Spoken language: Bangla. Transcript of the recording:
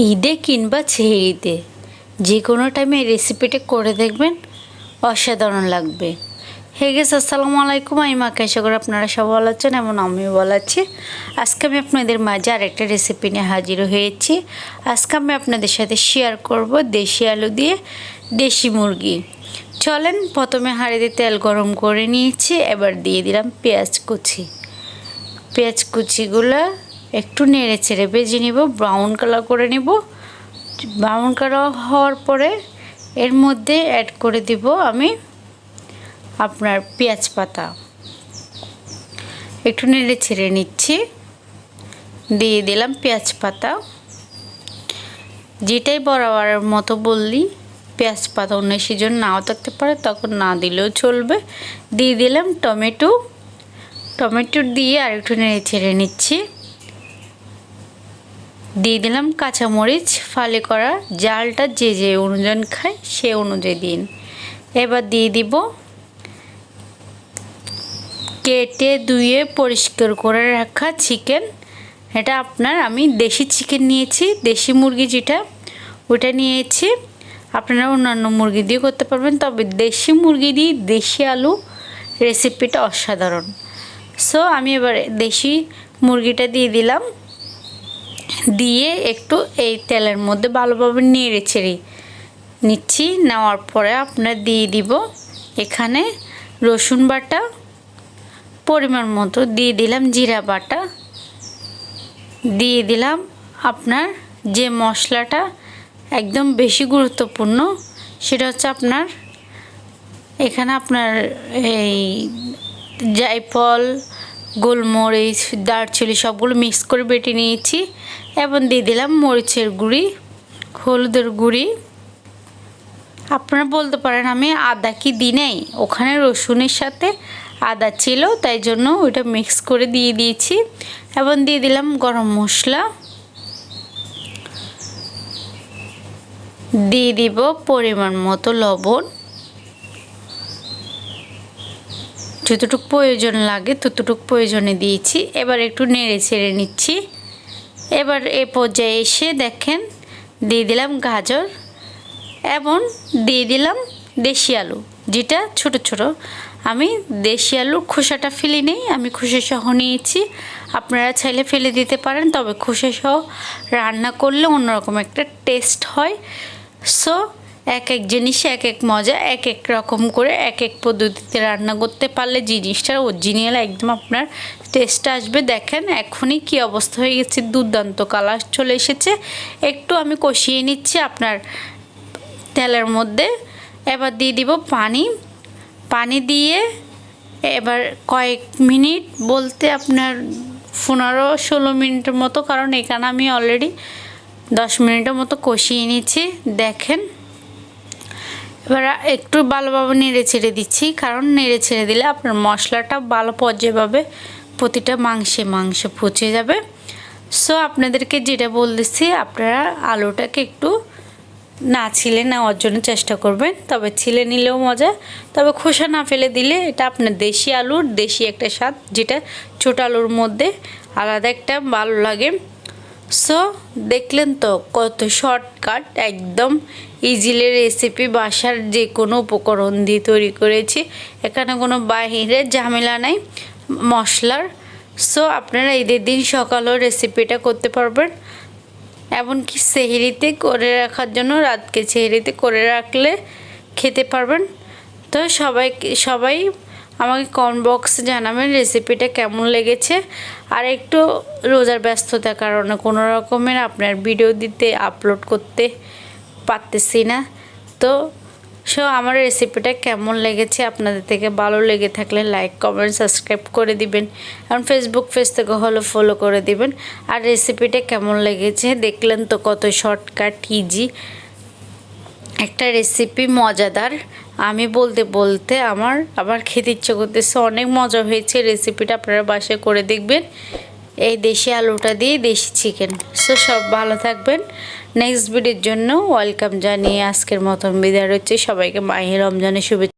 ঈদে কিংবা ছেড়িতে যে কোনো টাইমে এই রেসিপিটা করে দেখবেন, অসাধারণ লাগবে। হে গেস, আসসালামু আলাইকুম। আমি মাকে আশা করি আপনারা সব ভালো আছেন, এমন আমিও ভালো আছি। আজকে আমি আপনাদের মাঝে আরেকটা রেসিপি নিয়ে হাজির হয়েছি। আজকে আমি আপনাদের সাথে শেয়ার করব দেশি আলু দিয়ে দেশি মুরগি। চলেন, প্রথমে হাঁড়িতে তেল গরম করে নিয়েছি, এবার দিয়ে দিলাম পেঁয়াজ কুচি। পেঁয়াজ কুচিগুলো একটু নেড়ে ছেড়ে ভেজে নিব, ব্রাউন কালার করে নিব। ব্রাউন কালার হওয়ার পরে এর মধ্যে অ্যাড করে দিব আমি আপনার পেঁয়াজ পাতা। একটু নেড়ে ছেড়ে নিচ্ছি, দিয়ে দিলাম পেঁয়াজ পাতা। যেটাই বরাবরের মতো বললি, পেঁয়াজ পাতা অন্য সিজন নাও থাকতে পারে, তখন না দিলেও চলবে। দিয়ে দিলাম টমেটো দিয়ে আর একটু নেড়ে ছেড়ে নিচ্ছি। দিয়ে দিলাম কাঁচামরিচ ফালি করা, জালটা যে যে অনুযায়ী খায় সে অনুযায়ী দিন। এবার দিয়ে দিব কেটে ধুয়ে পরিষ্কার করে রাখা চিকেন। এটা আমি দেশি চিকেন নিয়েছি, দেশি মুরগি যেটা ওটা নিয়েছি। আপনারা অন্যান্য মুরগি দিয়ে করতে পারবেন, তবে দেশি মুরগি দিয়ে দেশি আলু রেসিপিটা অসাধারণ। সো আমি এবার দেশি মুরগিটা দিয়ে দিলাম, দিয়ে একটু এই তেলের মধ্যে ভালোভাবে নেড়ে ছেড়ে নিচ্ছি। নেওয়ার পরে আপনার দিয়ে দিব এখানে রসুন বাটা পরিমাণ মতো, দিয়ে দিলাম জিরা বাটা, দিয়ে দিলাম আপনার যে মশলাটা একদম বেশি গুরুত্বপূর্ণ, সেটা হচ্ছে আপনার এখানে আপনার এই জায়ফল, গোলমরিচ, দারচিনি সবগুলো মিক্স করে বেটে নিয়েছি। এবং দিয়ে দিলাম মরিচের গুঁড়ি, হলুদের গুঁড়ি। আপনারা বলতে পারেন আমি আদা কি দিই নাই, ওখানে রসুনের সাথে আদা ছিল, তাই জন্য ওইটা মিক্স করে দিয়ে দিয়েছি। এবং দিয়ে দিলাম গরম মশলা, দিয়ে দিব পরিমাণ মতো লবণ, যতটুকু প্রয়োজন লাগে ততটুকু প্রয়োজনে দিয়েছি। এবার একটু নেড়ে ছেড়ে নিচ্ছি। এবার এ পর্যায়ে এসে দেখেন দিয়ে দিলাম গাজর এবং দিয়ে দিলাম দেশি আলু, যেটা ছোট ছোট। আমি দেশি আলুর খোসাটা ফেলে নেই, আমি খোসা সহ নিয়েছি। আপনারা চাইলে ফেলে দিতে পারেন, তবে খোসা সহ রান্না করলে অন্যরকম একটা টেস্ট হয়। সো এক এক জিনিসে এক এক মজা, এক এক রকম করে এক এক পদ্ধতিতে রান্না করতে পারলে জিনিসটার অরিজিনাল একদম আপনার টেস্ট আসবে। দেখেন এখনই কি অবস্থা হয়ে গেছে, দুর্দান্ত কালার চলে এসেছে। একটু আমি কষিয়ে নিচ্ছি আপনার তেলের মধ্যে। এবার দিয়ে দিব পানি দিয়ে এবার কয়েক মিনিট বলতে আপনার 15-16 মিনিটের মতো, কারণ এখানে আমি অলরেডি 10 মিনিটের মতো কষিয়ে নিচ্ছি। দেখেন এবার একটু ভালোভাবে নেড়ে ছেড়ে দিচ্ছি, কারণ নেড়ে ছেড়ে দিলে আপনার মশলাটা ভালো পর্যায়ভাবে প্রতিটা মাংসে পচে যাবে। সো আপনাদেরকে যেটা বলতেছি, আপনারা আলুটাকে একটু না ছিলে নেওয়ার জন্য চেষ্টা করবেন, তবে ছিলে নিলেও মজা, তবে খোসা না ফেলে দিলে এটা আপনার দেশি আলুর দেশি একটা স্বাদ, যেটা ছোট আলুর মধ্যে আলাদা একটা ভালো লাগে। সো দেখলেন তো কত শর্টকাট, একদম ইজিলি রেসিপি, বাসার যে কোনো উপকরণ দিয়ে তৈরি করেছি। এখানে কোনো বাহিরের ঝামেলা নাই মশলার। সো আপনারা ঈদের দিন সকালেও রেসিপিটা করতে পারবেন, এমনকি সেহরিতে করে রাখার জন্য রাতকে সেহরিতে করে রাখলে খেতে পারবেন। তো সবাই আমাকে কমেন্ট বক্সে জানাবেন রেসিপিটা কেমন লেগেছে। আর একটু রোজার ব্যস্ততার কারণে কোনো রকমের আপনার ভিডিও দিতে আপলোড করতে পারতেছি না। তো আমার রেসিপিটা কেমন লেগেছে, আপনাদের থেকে ভালো লেগে থাকলে লাইক কমেন্ট সাবস্ক্রাইব করে দিবেন, এবং ফেসবুক পেজ থেকে হলো ফলো করে দিবেন। আর রেসিপিটা কেমন লেগেছে দেখলেন তো, কত শর্টকাট ইজি একটা রেসিপি, মজাদার। আমি বলতে আমার আবার খেতে ইচ্ছে করতেছে, অনেক মজা হয়েছে রেসিপিটা। আপনারা বাসায় করে দেখবেন এই দেশি আলুটা দিয়ে দেশি চিকেন। সো সব ভালো থাকবেন, নেক্সট ভিডিওর জন্য ওয়েলকাম জানিয়ে আজকের মতন বিদায় হচ্ছে। সবাইকে মাহে রমজানের শুভেচ্ছা।